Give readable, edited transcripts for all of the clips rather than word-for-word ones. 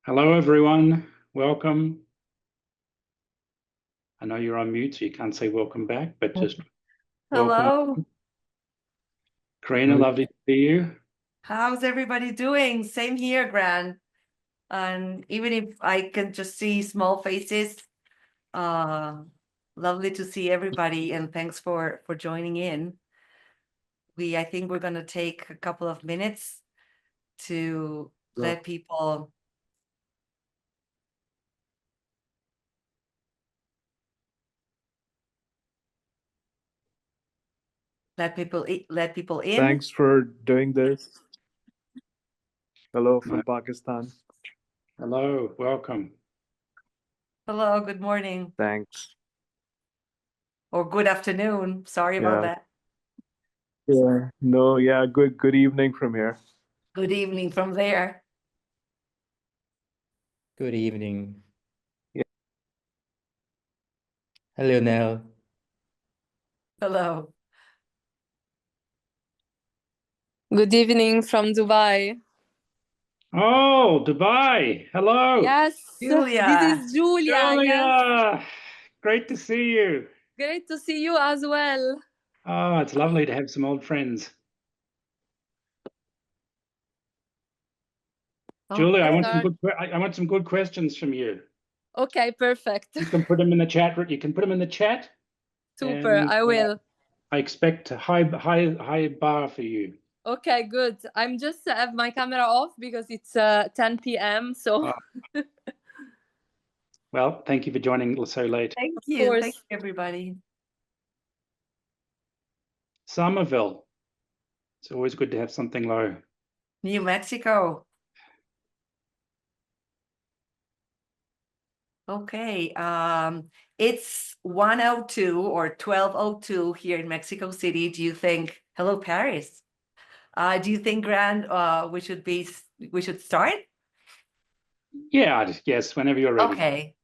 Hello, everyone. Welcome. I know you're on mute, so you can't say welcome back, but just welcome. Hello. Karina, lovely to see you. How's everybody doing? Same here, Gran. And even if I can just see small faces, uh, lovely to see everybody, and thanks for joining in. I think we're going to take a couple of minutes to let people let people in. Thanks for doing this. Hello from Pakistan. Hello, welcome. Hello, good morning. Thanks. Or good afternoon. Sorry about that. Yeah. No, yeah, good evening from here. Good evening from there. Good evening. Yeah. Hello, Nell. Hello. Good evening from Dubai. Oh, Dubai. Hello. Yes, Julia. this is Julia. Yes, Julia. Great to see you. great to see you as well. Oh, it's lovely to have some old friends. Julia, I want some good questions from you. Okay, perfect. You can put them in the chat. You can put them in the chat. Super, and, I will. I expect a high bar for you. Okay, good. I'm just have my camera off because it's 10 p.m. So. Well, thank you for joining so late. Thank you. Thank you, everybody. Somerville. It's always good to have something low. New Mexico. Okay, it's 1:02 or 12:02 here in Mexico City. Do you think, hello, Paris? Do you think, Gran, we should start? Yeah, yes, whenever you're ready.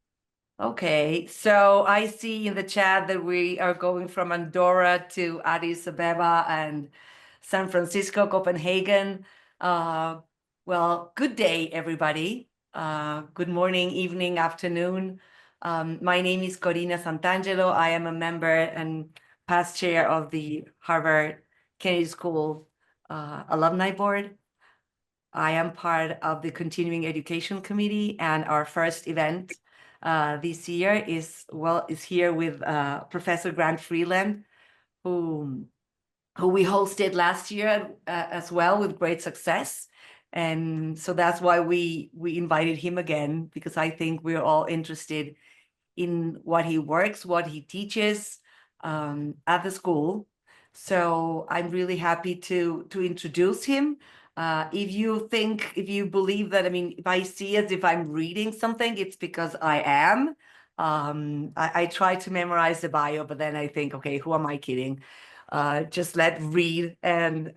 Okay. So I see in the chat that we are going from Andorra to Addis Ababa and San Francisco, Copenhagen. Well, good day, everybody. Good morning, evening, afternoon. My name is Corina Santangelo. I am a member and past chair of the Harvard Kennedy School Alumni Board. I am part of the Continuing Education Committee, and our first event this year is here with Professor Grant Freeland, who we hosted last year as well with great success. And so that's why we invited him again, because I think we're all interested in what he works, what he teaches at the school. So I'm really happy to introduce him. If you believe that, if I see as if I'm reading something, it's because I am. I try to memorize the bio, but then I think, okay, who am I kidding? Just read and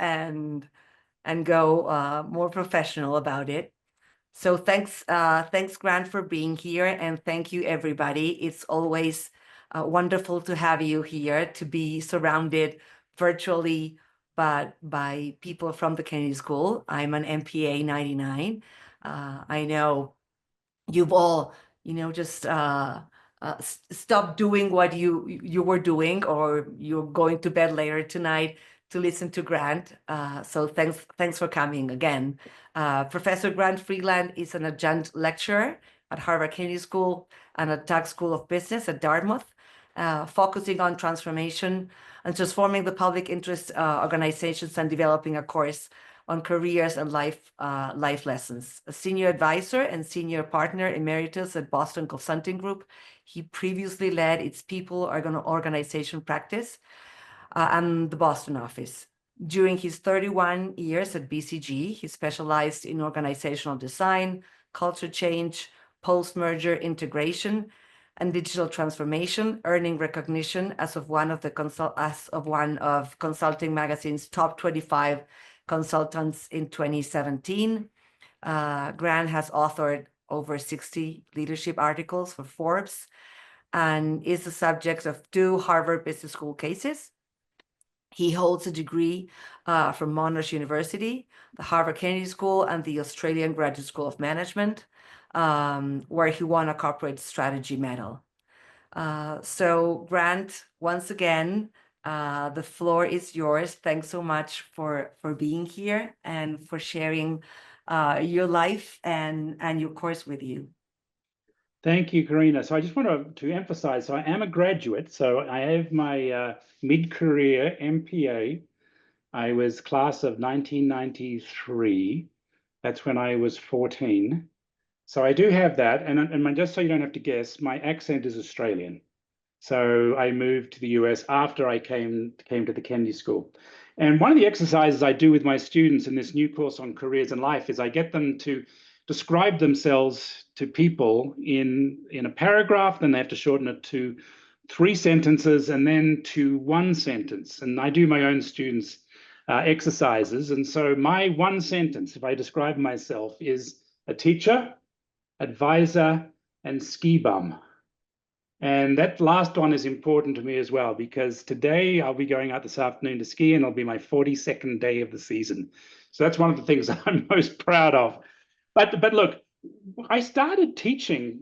go more professional about it. So thanks, Grant, for being here, and thank you, everybody. It's always wonderful to have you here, to be surrounded virtually by people from the Kennedy School. I'm an MPA 99. I know you've all, just stopped doing what you were doing, or you're going to bed later tonight to listen to Grant. So thanks for coming again. Professor Grant Freeland is an adjunct lecturer at Harvard Kennedy School and at Tuck School of Business at Dartmouth, focusing on transformation and transforming the public interest organizations and developing a course on careers and life lessons. A senior advisor and senior partner emeritus at Boston Consulting Group, he previously led its people organization practice and the Boston office. During his 31 years at BCG, he specialized in organizational design, culture change, post-merger integration, and digital transformation, earning recognition as one of Consulting Magazine's top 25 consultants in 2017. Grant has authored over 60 leadership articles for Forbes and is the subject of 2 Harvard Business School cases. He holds a degree from Monash University, the Harvard Kennedy School, and the Australian Graduate School of Management. where he won a corporate strategy medal. So Grant, once again, the floor is yours. Thanks so much for being here and for sharing your life and your course with you. Thank you, Karina. So I just want to emphasize, so I am a graduate. So I have my mid-career MPA. I was class of 1993. That's when I was 14. So I do have that. And just so you don't have to guess, my accent is Australian. So I moved to the US after I came to the Kennedy School. And one of the exercises I do with my students in this new course on careers and life is I get them to describe themselves to people in a paragraph, then they have to shorten it to 3 sentences and then to 1 sentence. And I do my own students' exercises. And so my 1 sentence, if I describe myself, is a teacher, advisor, and ski bum. And that last one is important to me as well, because today I'll be going out this afternoon to ski and it'll be my 42nd day of the season. So that's one of the things I'm most proud of. But look, I started teaching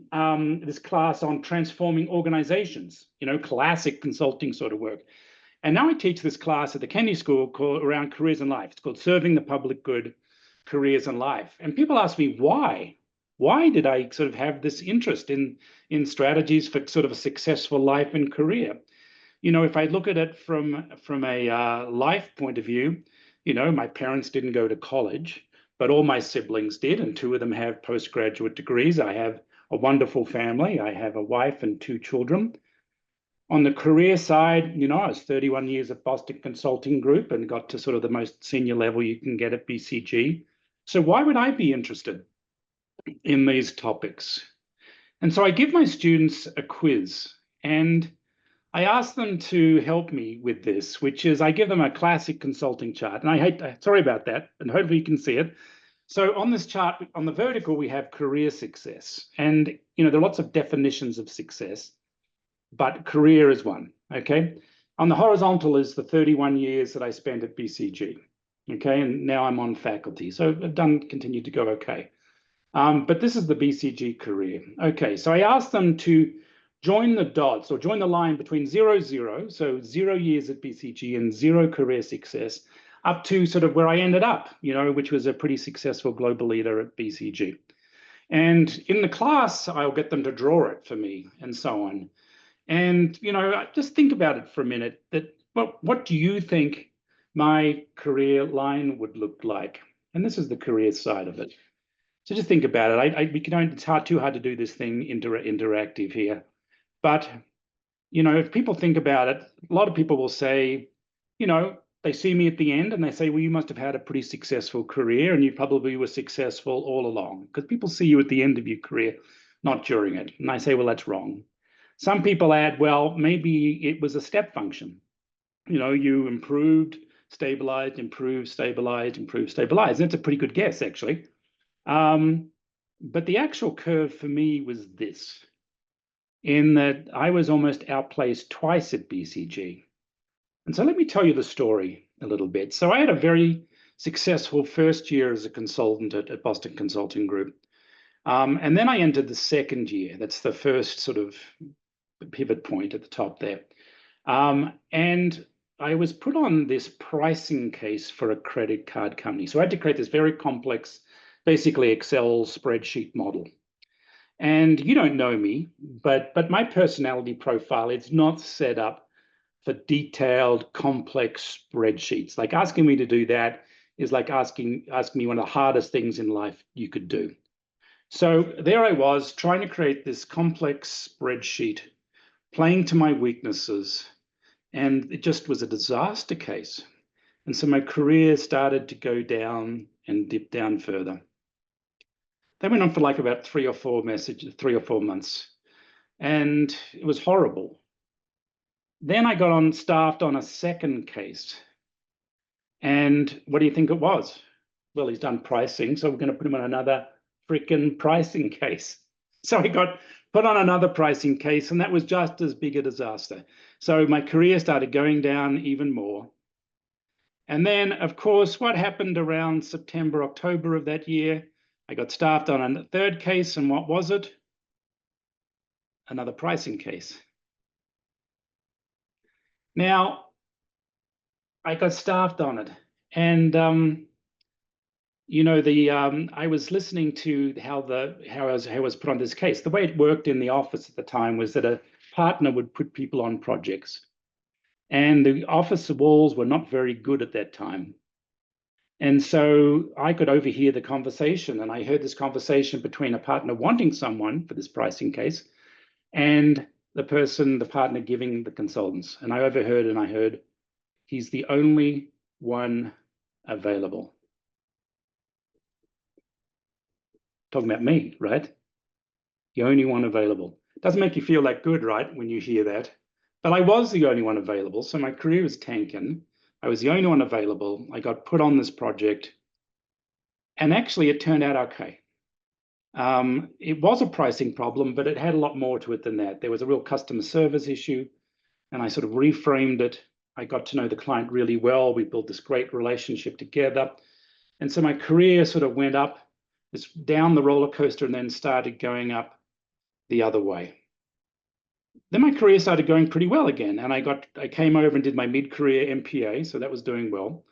this class on transforming organizations, classic consulting sort of work. And now I teach this class at the Kennedy School around careers and life. It's called Serving the Public Good, Careers and Life. And people ask me, why? Why did I sort of have this interest in strategies for sort of a successful life and career? If I look at it from a life point of view, my parents didn't go to college, but all my siblings did, and 2 of them have postgraduate degrees. I have a wonderful family. I have a wife and 2 children. On the career side, I was 31 years at Boston Consulting Group and got to sort of the most senior level you can get at BCG. So why would I be interested in these topics? And so I give my students a quiz and I ask them to help me with this, which is I give them a classic consulting chart. And sorry about that, and hopefully you can see it. So on this chart, on the vertical, we have career success. And, there are lots of definitions of success, but career is one, okay? On the horizontal is the 31 years that I spent at BCG, okay? And now I'm on faculty, so I've continued to go okay. But this is the BCG career. Okay, so I asked them to join the dots or join the line between 0, 0, so 0 years at BCG and 0 career success, up to sort of where I ended up, which was a pretty successful global leader at BCG. And in the class, I'll get them to draw it for me and so on. And, just think about it for a minute, what do you think my career line would look like? And this is the career side of it. So just think about it. It's too hard to do this thing interactive here. But, if people think about it, a lot of people will say, they see me at the end and they say, well, you must have had a pretty successful career and you probably were successful all along, because people see you at the end of your career, not during it. And I say, well, that's wrong. Some people add, well, maybe it was a step function. You improved, stabilized, improved, stabilized, improved, stabilized. That's a pretty good guess, actually. But the actual curve for me was this, in that I was almost outplaced twice at BCG. And so let me tell you the story a little bit. So I had a very successful first year as a consultant at Boston Consulting Group. And then I entered the second year. That's the first sort of pivot point at the top there. And I was put on this pricing case for a credit card company. So I had to create this very complex, basically Excel spreadsheet model. And you don't know me, but my personality profile is not set up for detailed, complex spreadsheets. Like asking me to do that is like asking me one of the hardest things in life you could do. So there I was trying to create this complex spreadsheet, playing to my weaknesses, and it just was a disaster case. And so my career started to go down and dip down further. That went on for like about 3 or 4 months, and it was horrible. Then I got staffed on a second case. And what do you think it was? Well, he's done pricing, so we're going to put him on another freaking pricing case. So I got put on another pricing case, and that was just as big a disaster. So my career started going down even more. And then, of course, what happened around September, October of that year? I got staffed on a third case, and what was it? Another pricing case. Now, I got staffed on it, and you know, I was listening to how I was put on this case. The way it worked in the office at the time was that a partner would put people on projects, and the office walls were not very good at that time. And so I could overhear the conversation, and I heard this conversation between a partner wanting someone for this pricing case and the partner giving the consultants. And I overheard, and I heard, he's the only one available. Talking about me, right? The only one available. Doesn't make you feel that good, right, when you hear that? But I was the only one available, so my career was tanking. I was the only one available. I got put on this project, and actually it turned out okay. It was a pricing problem, but it had a lot more to it than that. There was a real customer service issue, and I sort of reframed it. I got to know the client really well. We built this great relationship together. And so my career sort of went up, this down the roller coaster, and then started going up the other way. Then my career started going pretty well again, and I came over and did my mid-career MPA, so that was doing well.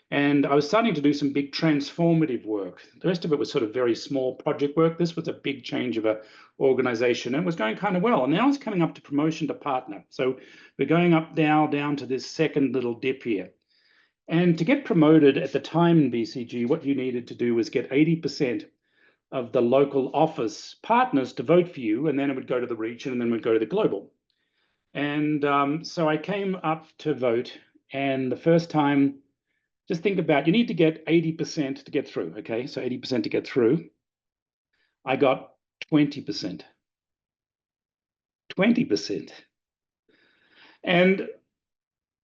And I was starting to do some big transformative work. The rest of it was sort of very small project work. This was a big change of an organization, and it was going kind of well. And now it's coming up to promotion to partner. So we're going up now down to this second little dip here. And to get promoted at the time in BCG, what you needed to do was get 80% of the local office partners to vote for you, and then it would go to the region, and then it would go to the global. And so I came up to vote, and the first time, just think about, you need to get 80% to get through, okay? So 80% to get through. I got 20%. 20%. And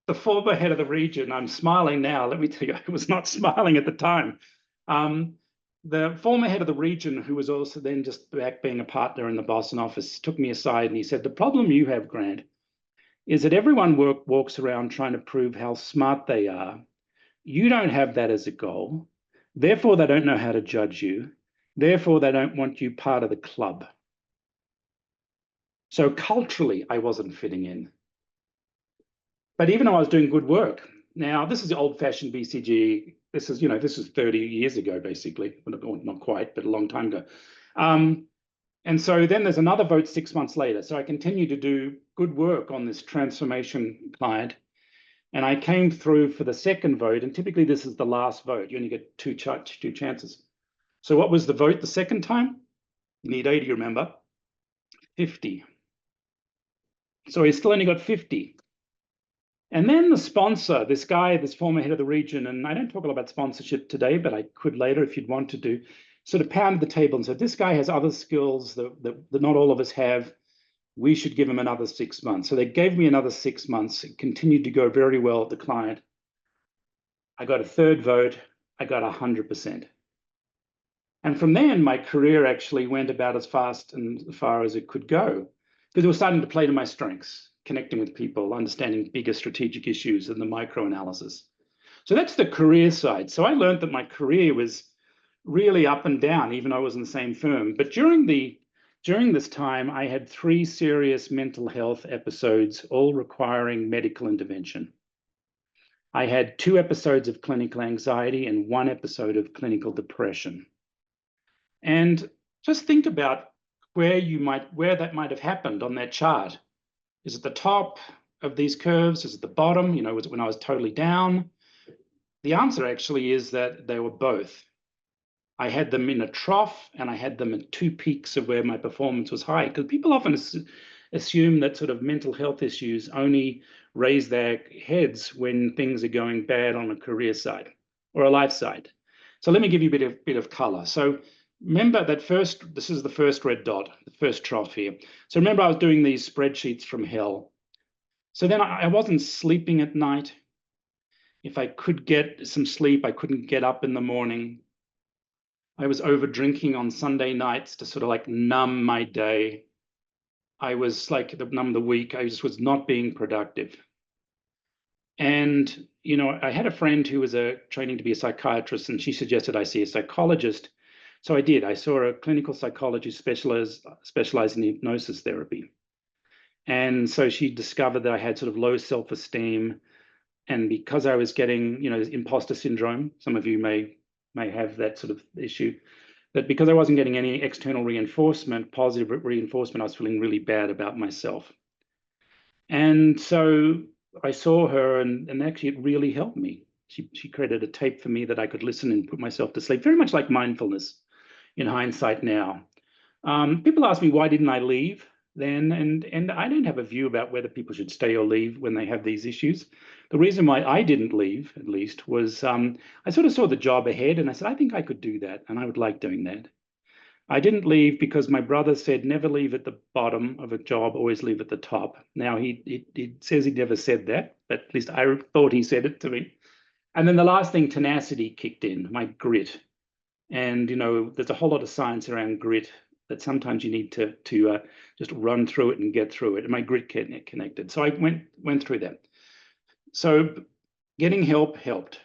the former head of the region, I'm smiling now, let me tell you, I was not smiling at the time. The former head of the region, who was also then just back being a partner in the Boston office, took me aside and he said, the problem you have, Grant, is that everyone walks around trying to prove how smart they are. You don't have that as a goal. Therefore, they don't know how to judge you. Therefore, they don't want you part of the club. So culturally, I wasn't fitting in. But even though I was doing good work, now this is the old-fashioned BCG. This is, this is 30 years ago, basically. Well, not quite, but a long time ago. And so then there's another vote 6 months later. So I continued to do good work on this transformation client. And I came through for the second vote, and typically this is the last vote. You only get two chances. So what was the vote the second time? You need 80, remember? 50. So he still only got 50. And then the sponsor, this guy, this former head of the region, and I don't talk a lot about sponsorship today, but I could later if you'd want to do, sort of pounded the table and said, this guy has other skills that not all of us have. We should give him another 6 months. So they gave me another 6 months. It continued to go very well at the client. I got a third vote. I got 100%. And from then, my career actually went about as fast and far as it could go, because it was starting to play to my strengths, connecting with people, understanding bigger strategic issues and the micro-analysis. So that's the career side. So I learned that my career was really up and down, even though I was in the same firm. But during this time, I had 3 serious mental health episodes, all requiring medical intervention. I had 2 episodes of clinical anxiety and 1 episode of clinical depression. And just think about where that might have happened on that chart. Is it the top of these curves? Is it the bottom? Was it when I was totally down? The answer actually is that they were both. I had them in a trough, and I had them at 2 peaks of where my performance was high. Because people often assume that sort of mental health issues only raise their heads when things are going bad on a career side or a life side. So let me give you a bit of color. So remember that this is the first red dot, the first trough here. So remember I was doing these spreadsheets from hell. So then I wasn't sleeping at night. If I could get some sleep, I couldn't get up in the morning. I was over drinking on Sunday nights to sort of like numb my day. I was like numb the week. I just was not being productive. And, I had a friend who was training to be a psychiatrist, and she suggested I see a psychologist So I did. I saw a clinical psychologist specialized in hypnosis therapy. And so she discovered that I had sort of low self-esteem. And because I was getting, imposter syndrome, some of you may have that sort of issue, that because I wasn't getting any external reinforcement, positive reinforcement, I was feeling really bad about myself. And so I saw her, and actually it really helped me. She created a tape for me that I could listen and put myself to sleep, very much like mindfulness in hindsight now. People ask me, why didn't I leave then? And I don't have a view about whether people should stay or leave when they have these issues. The reason why I didn't leave, at least, was I sort of saw the job ahead and I said, I think I could do that and I would like doing that. I didn't leave because my brother said, never leave at the bottom of a job, always leave at the top. Now, he says he never said that, but at least I thought he said it to me. And then the last thing, tenacity kicked in, my grit. And, there's a whole lot of science around grit that sometimes you need to just run through it and get through it. And my grit connected. So I went through that. So getting help helped.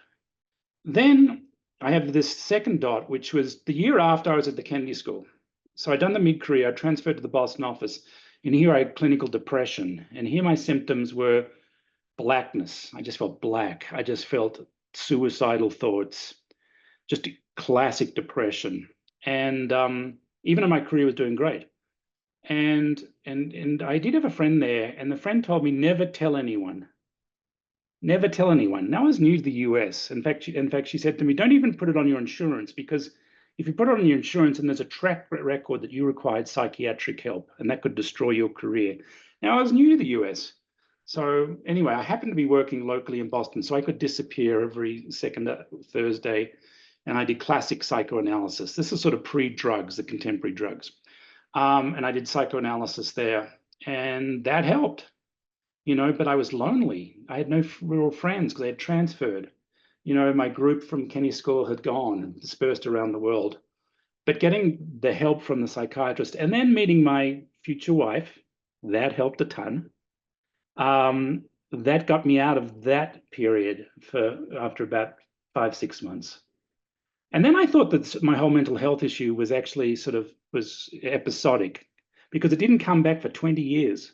Then I have this second dot, which was the year after I was at the Kennedy School. So I'd done the mid-career, I transferred to the Boston office, and here I had clinical depression. And here my symptoms were blackness. I just felt black. I just felt suicidal thoughts, just classic depression. And even though my career was doing great. And I did have a friend there, and the friend told me, never tell anyone. Never tell anyone. Now I was new to the US. In fact, she said to me, don't even put it on your insurance, because if you put it on your insurance and there's a track record that you required psychiatric help, and that could destroy your career. Now I was new to the US. So anyway, I happened to be working locally in Boston, so I could disappear every second Thursday, and I did classic psychoanalysis. This is sort of pre-drugs, the contemporary drugs. And I did psychoanalysis there, and that helped. But I was lonely. I had no real friends because they had transferred. My group from Kennedy School had gone and dispersed around the world. But getting the help from the psychiatrist and then meeting my future wife, that helped a ton. That got me out of that period after about 5-6 months. And then I thought that my whole mental health issue was actually was episodic, because it didn't come back for 20 years.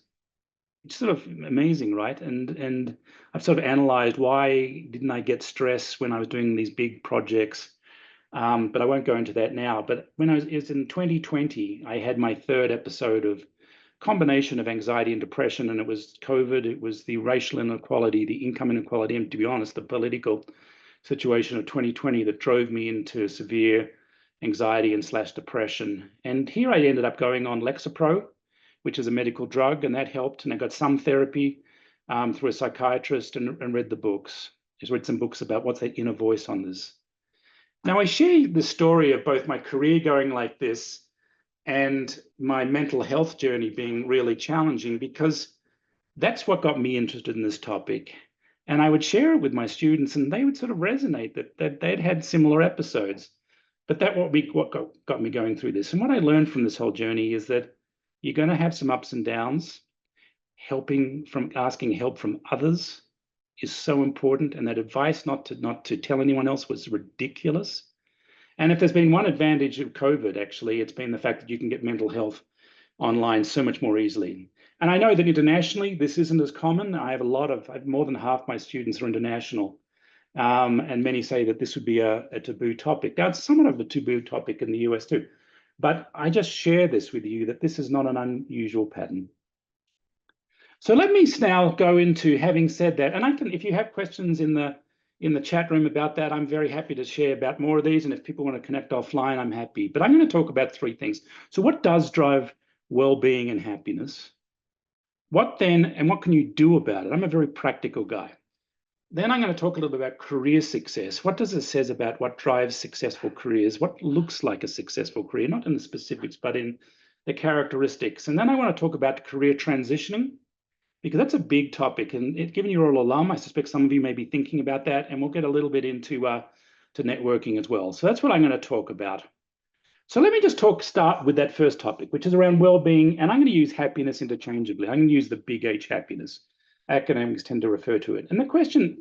It's sort of amazing, right? And I've sort of analyzed, why didn't I get stress when I was doing these big projects? But I won't go into that now. But when it was in 2020, I had my third episode of combination of anxiety and depression, and it was COVID, it was the racial inequality, the income inequality, and to be honest, the political situation of 2020 that drove me into severe anxiety and / depression. And here I ended up going on Lexapro, which is a medical drug, and that helped. And I got some therapy through a psychiatrist and read the books. Just read some books about what's that inner voice on this. Now I share the story of both my career going like this and my mental health journey being really challenging, because that's what got me interested in this topic. And I would share it with my students, and they would sort of resonate that they'd had similar episodes. But what got me going through this. And what I learned from this whole journey is that you're going to have some ups and downs. Asking help from others is so important. And that advice not to tell anyone else was ridiculous. And if there's been one advantage of COVID, actually, it's been the fact that you can get mental health online so much more easily. And I know that internationally, this isn't as common. I have more than half my students are international. And many say that this would be a taboo topic. Now, it's somewhat of a taboo topic in the US too. But I just share this with you, that this is not an unusual pattern. So let me now go into, having said that, and if you have questions in the chat room about that, I'm very happy to share about more of these. And if people want to connect offline, I'm happy. But I'm going to talk about 3 things. So what does drive well-being and happiness? What then, and what can you do about it? I'm a very practical guy. Then I'm going to talk a little bit about career success. What does it say about what drives successful careers? What looks like a successful career, not in the specifics, but in the characteristics. And then I want to talk about career transitioning, because that's a big topic. And given you're all alum, I suspect some of you may be thinking about that. And we'll get a little bit into to networking as well. So that's what I'm going to talk about. So let me just start with that first topic, which is around well-being. And I'm going to use happiness interchangeably. I'm going to use the big H, happiness. Academics tend to refer to it. And the question,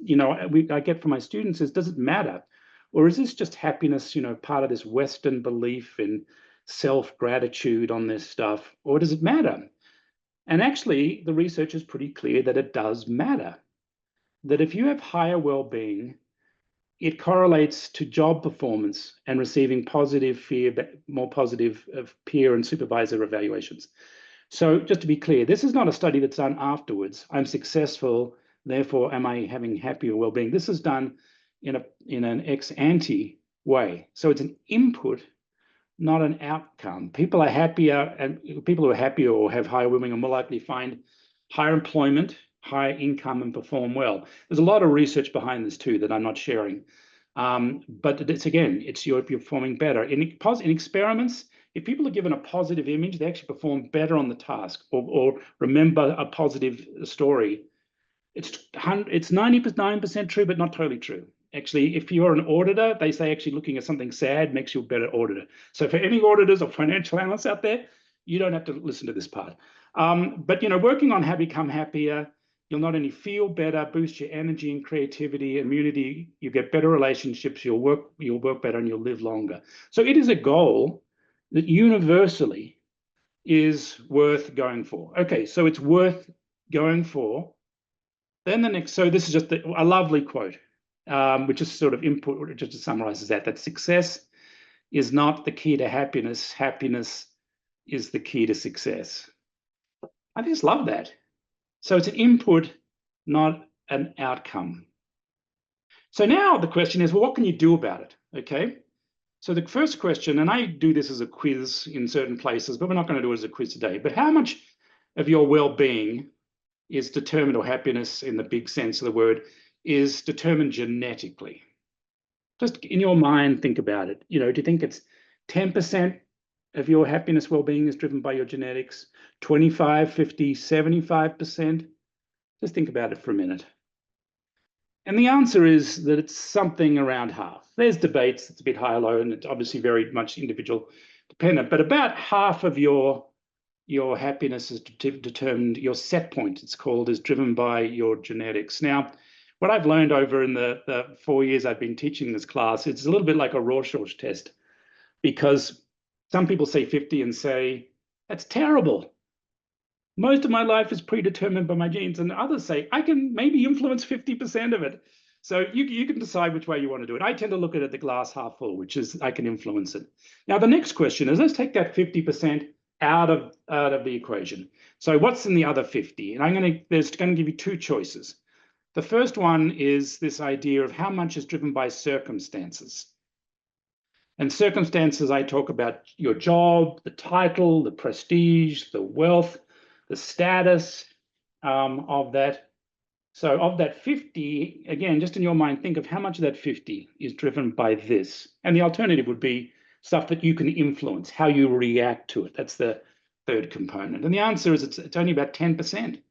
I get from my students is, does it matter Or is this just happiness, part of this Western belief in self-gratitude on this stuff? Or does it matter? And actually, the research is pretty clear that it does matter. That if you have higher well-being, it correlates to job performance and receiving more positive of peer and supervisor evaluations. So just to be clear, this is not a study that's done afterwards. I'm successful, therefore am I having happier well-being? This is done in an ex-ante way. So it's an input, not an outcome. People are happier, and people who are happier or have higher well-being are more likely to find higher employment, higher income, and perform well. There's a lot of research behind this too that I'm not sharing. But it's you're performing better. In experiments, if people are given a positive image, they actually perform better on the task or remember a positive story. It's 99% true, but not totally true. Actually, if you're an auditor, they say actually looking at something sad makes you a better auditor. So for any auditors or financial analysts out there, you don't have to listen to this part. But working on how to become happier, you'll not only feel better, boost your energy and creativity, immunity, you get better relationships, you'll work better, and you'll live longer. So it is a goal that universally is worth going for. Okay, so it's worth going for. Then the next, so this is just a lovely quote, which is sort of input, just to summarize that success is not the key to happiness. Happiness is the key to success. I just love that. So it's an input, not an outcome. So now the question is, well, what can you do about it? Okay. So the first question, and I do this as a quiz in certain places, but we're not going to do it as a quiz today, but how much of your well-being is determined, or happiness in the big sense of the word, is determined genetically? Just in your mind, think about it. Do you think it's 10% of your happiness, well-being is driven by your genetics, 25, 50, 75%? Just think about it for a minute. And the answer is that it's something around half. There's debates, it's a bit high or low, and it's obviously very much individual dependent, but about half of your happiness is determined, your set point, it's called, is driven by your genetics. Now, what I've learned over in the 4 years I've been teaching this class, it's a little bit like a Rorschach test, because some people say 50 and say, that's terrible. Most of my life is predetermined by my genes, and others say, I can maybe influence 50% of it. So you can decide which way you want to do it. I tend to look at it the glass half full, which is I can influence it. Now, the next question is, let's take that 50% out of the equation. So what's in the other 50? And there's going to give you two choices. The first one is this idea of how much is driven by circumstances. And circumstances, I talk about your job, the title, the prestige, the wealth, the status of that. So of that 50, again, just in your mind, think of how much of that 50 is driven by this. And the alternative would be stuff that you can influence, how you react to it. That's the third component. And the answer is it's only about 10%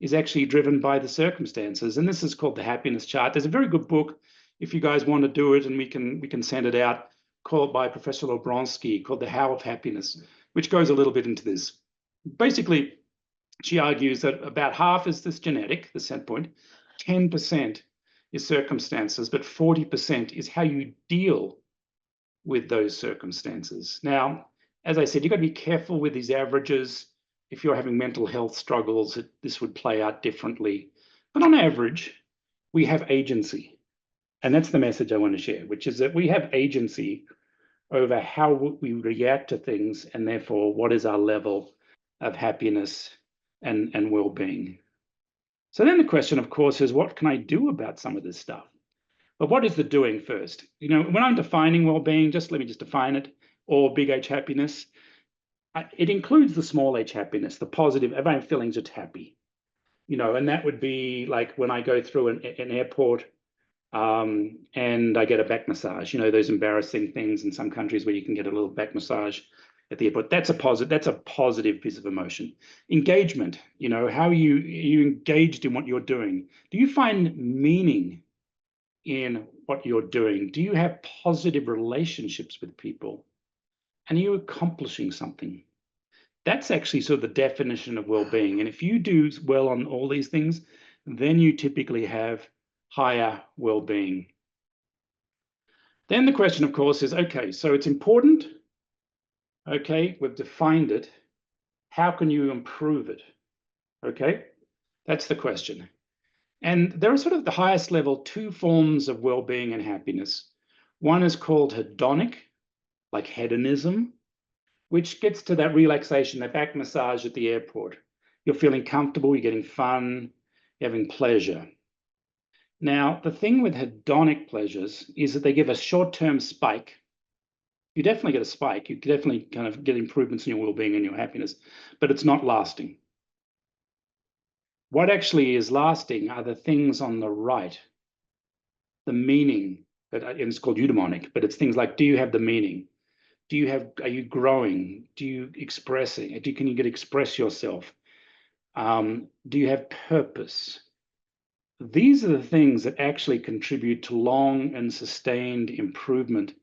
is actually driven by the circumstances. And this is called the happiness chart. There's a very good book, if you guys want to do it, and we can send it out, called by Professor Obronsky, called The How of Happiness, which goes a little bit into this. Basically, she argues that about half is this genetic, the set point, 10% is circumstances, but 40% is how you deal with those circumstances. Now, as I said, you've got to be careful with these averages. If you're having mental health struggles, this would play out differently. But on average, we have agency. And that's the message I want to share, which is that we have agency over how we react to things, and therefore what is our level of happiness and well-being. So then the question, of course, is what can I do about some of this stuff? But what is the doing first? When I'm defining well-being, let me define it, or big H happiness, it includes the small h happiness, the positive, if I'm feeling just happy, and that would be like when I go through an airport and I get a back massage, those embarrassing things in some countries where you can get a little back massage at the airport. That's a positive piece of emotion. Engagement, how are you engaged in what you're doing? Do you find meaning in what you're doing? Do you have positive relationships with people? And are you accomplishing something? That's actually sort of the definition of well-being. And if you do well on all these things, then you typically have higher well-being. Then the question, of course, is, okay, so it's important. Okay, we've defined it. How can you improve it? Okay, that's the question. And there are sort of the highest level two forms of well-being and happiness. One is called hedonic, like hedonism, which gets to that relaxation, that back massage at the airport. You're feeling comfortable, you're getting fun, you're having pleasure. Now, the thing with hedonic pleasures is that they give a short-term spike. You definitely get a spike. You definitely kind of get improvements in your well-being and your happiness, but it's not lasting. What actually is lasting are the things on the right, the meaning, and it's called eudaimonic, but it's things like, do you have the meaning? Are you growing? Do you expressing? Can you express yourself? Do you have purpose? These are the things that actually contribute to long and sustained improvement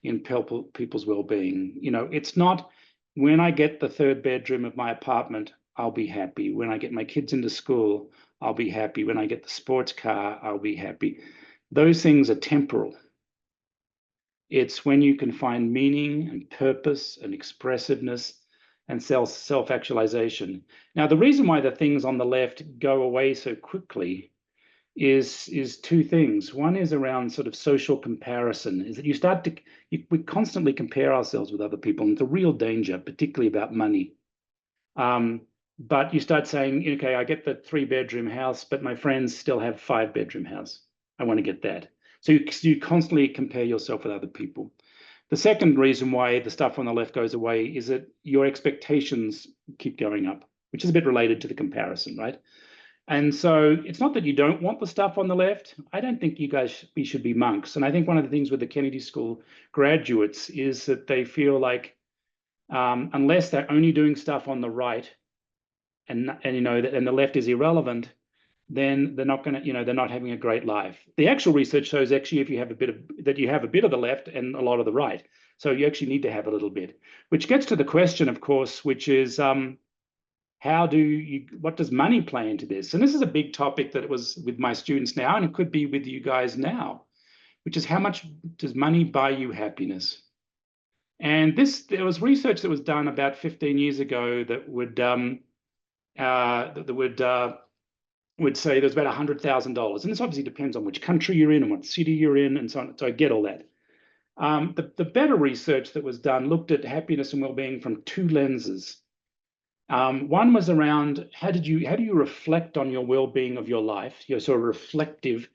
in people's well-being. You know, it's not when I get the third bedroom of my apartment, I'll be happy. When I get my kids into school, I'll be happy. When I get the sports car, I'll be happy. Those things are temporal. It's when you can find meaning and purpose and expressiveness and self-actualization. Now, the reason why the things on the left go away so quickly is two things. One is around sort of social comparison, is that we constantly compare ourselves with other people, and it's a real danger, particularly about money. But you start saying, okay, I get the 3-bedroom house, but my friends still have 5-bedroom house. I want to get that. So you constantly compare yourself with other people. The second reason why the stuff on the left goes away is that your expectations keep going up, which is a bit related to the comparison, right? And so it's not that you don't want the stuff on the left. I don't think we should be monks. And I think one of the things with the Kennedy School graduates is that they feel like unless they're only doing stuff on the right and the left is irrelevant, then they're not going to, they're not having a great life. The actual research shows actually if you have a bit of the left and a lot of the right. So you actually need to have a little bit, which gets to the question, of course, which is what does money play into this? And this is a big topic that it was with my students now, and it could be with you guys now, which is how much does money buy you happiness? And there was research that was done about 15 years ago that would say there's about $100,000. And this obviously depends on which country you're in and what city you're in and so on. So I get all that. The better research that was done looked at happiness and well-being from two lenses. One was around how do you reflect on your well-being of your life, your sort of reflective,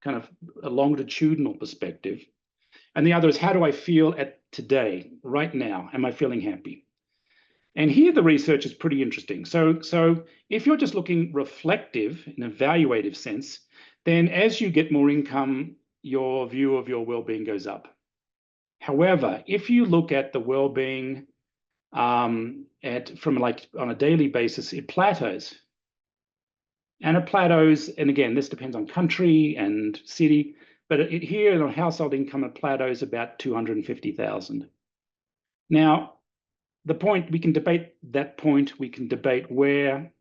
kind of a longitudinal perspective. And the other is how do I feel at today, right now? Am I feeling happy? And here the research is pretty interesting. So if you're just looking reflective in an evaluative sense, then as you get more income, your view of your well-being goes up. However, if you look at the well-being from like on a daily basis, it plateaus. And it plateaus, and again, this depends on country and city, but here on household income, it plateaus about 250,000. Now, the point, we can debate that point, we can debate where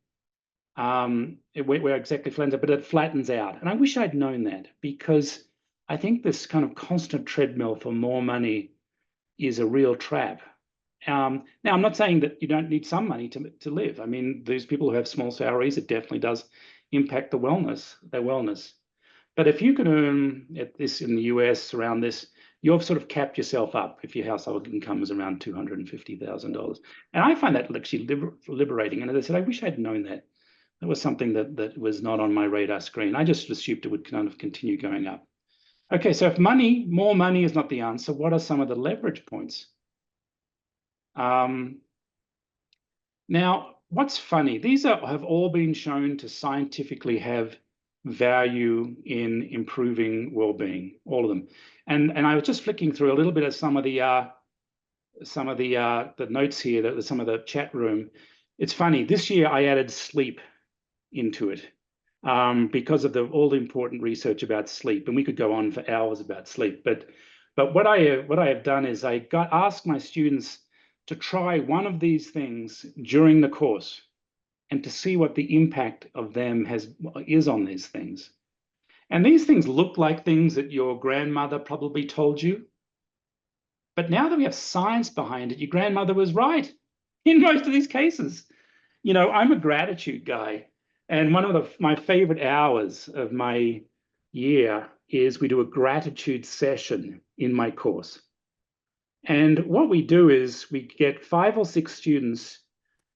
exactly flattens out, but it flattens out. And I wish I'd known that, because I think this kind of constant treadmill for more money is a real trap. Now, I'm not saying that you don't need some money to live. I mean, these people who have small salaries, it definitely does impact their wellness. But if you can earn at this in the US around this, you've sort of capped yourself up if your household income is around $250,000. And I find that actually liberating. And as I said, I wish I'd known that. That was something that was not on my radar screen. I just assumed it would kind of continue going up. Okay, so if more money is not the answer, what are some of the leverage points? Now, what's funny, these have all been shown to scientifically have value in improving well-being, all of them. And I was just flicking through a little bit of some of the notes here, some of the chat room. It's funny, this year I added sleep into it because of all the important research about sleep, and we could go on for hours about sleep. But what I have done is I asked my students to try one of these things during the course and to see what the impact of them is on these things. And these things look like things that your grandmother probably told you But now that we have science behind it, your grandmother was right in most of these cases. You know, I'm a gratitude guy. And one of my favorite hours of my year is we do a gratitude session in my course. And what we do is we get 5 or 6 students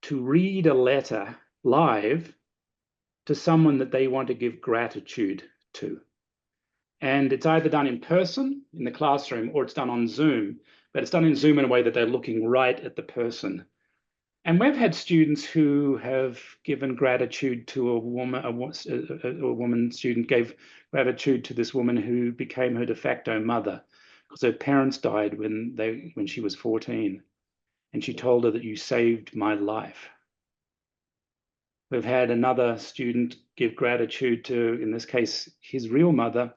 to read a letter live to someone that they want to give gratitude to. And it's either done in person in the classroom or it's done on Zoom, but it's done in Zoom in a way that they're looking right at the person. And we've had students who have given gratitude to a woman student gave gratitude to this woman who became her de facto mother because her parents died when she was 14. And she told her that you saved my life. We've had another student give gratitude to, in this case, his real mother,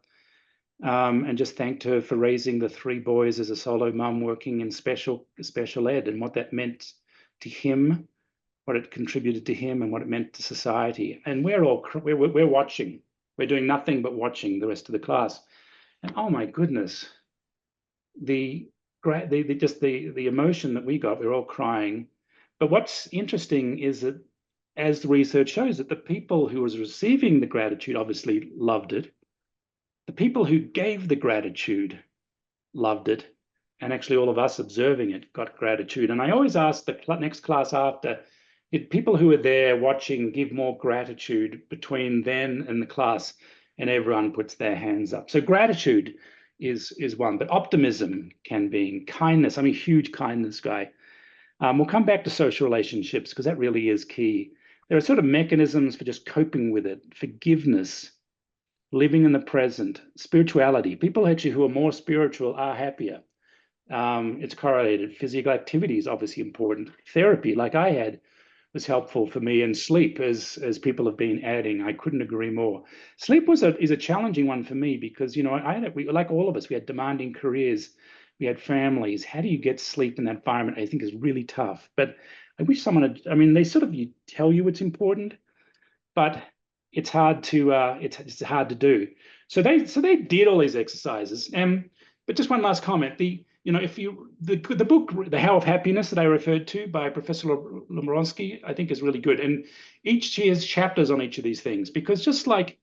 and just thanked her for raising the 3 boys as a solo mum working in special ed and what that meant to him, what it contributed to him, and what it meant to society. And we're watching. We're doing nothing but watching the rest of the class. And oh my goodness, the emotion that we got, we're all crying. But what's interesting is that, as the research shows, that the people who was receiving the gratitude obviously loved it. The people who gave the gratitude loved it. And actually all of us observing it got gratitude. And I always ask the next class after, did people who were there watching give more gratitude between then and the class? And everyone puts their hands up. So gratitude is one, but optimism can be, kindness. I'm a huge kindness guy. We'll come back to social relationships because that really is key. There are sort of mechanisms for just coping with it. Forgiveness, living in the present, spirituality. People actually who are more spiritual are happier. It's correlated. Physical activity is obviously important. Therapy, like I had, was helpful for me, and sleep, as people have been adding. I couldn't agree more. Sleep is a challenging one for me because, you know, like all of us, we had demanding careers, we had families. How do you get sleep in that environment? I think is really tough. But I wish someone had, I mean, they sort of tell you it's important, but it's hard to it's hard to do. So they did all these exercises. But just one last comment. The book The How of Happiness that I referred to by Professor Lomoronsky, I think is really good. And she has chapters on each of these things, because just like,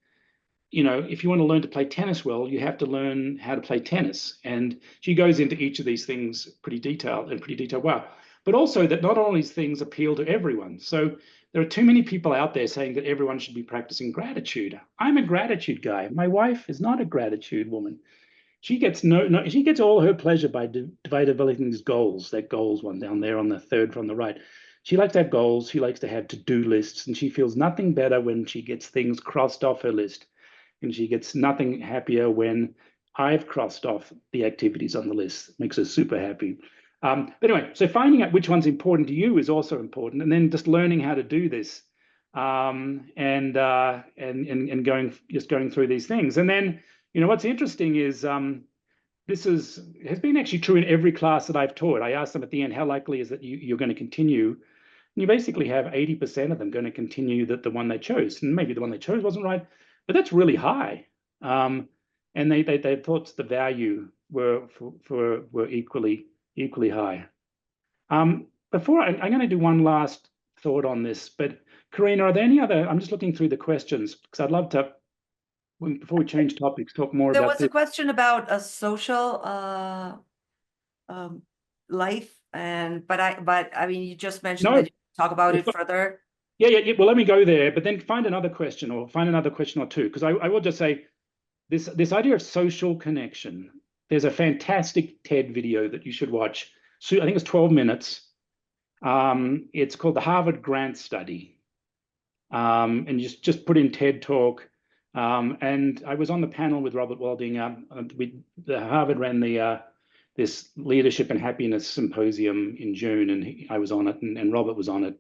you know, if you want to learn to play tennis well, you have to learn how to play tennis. And she goes into each of these things pretty detailed. Wow. But also that not all these things appeal to everyone. So there are too many people out there saying that everyone should be practicing gratitude. I'm a gratitude guy. My wife is not a gratitude woman. She gets she gets all her pleasure by developing these goals. That goals one down there on the third from the right. She likes to have goals. She likes to have to-do lists, and she feels nothing better when she gets things crossed off her list. And she gets nothing happier when I've crossed off the activities on the list. It makes her super happy. But anyway, so finding out which one's important to you is also important, and then just learning how to do this, and going through these things. And then, you know, what's interesting is this has been actually true in every class that I've taught. I asked them at the end, how likely is that you're going to continue? And you basically have 80% of them going to continue the one they chose. And maybe the one they chose wasn't right, but that's really high. And they thought the value were equally high. Before I'm going to do one last thought on this, but Karina, are there any other? I'm just looking through the questions because I'd love to, before we change topics, talk more about There was this. a question about a social life, but I mean, you just mentioned No. that you talk about it further. Yeah. Well, let me go there, but then find another question or two, because I will just say this idea of social connection. There's a fantastic TED video that you should watch. So I think it's 12 minutes. It's called the Harvard Grant Study. And just put in TED Talk. And I was on the panel with Robert Walding. Harvard ran this Leadership and Happiness Symposium in June, and I was on it, and Robert was on it.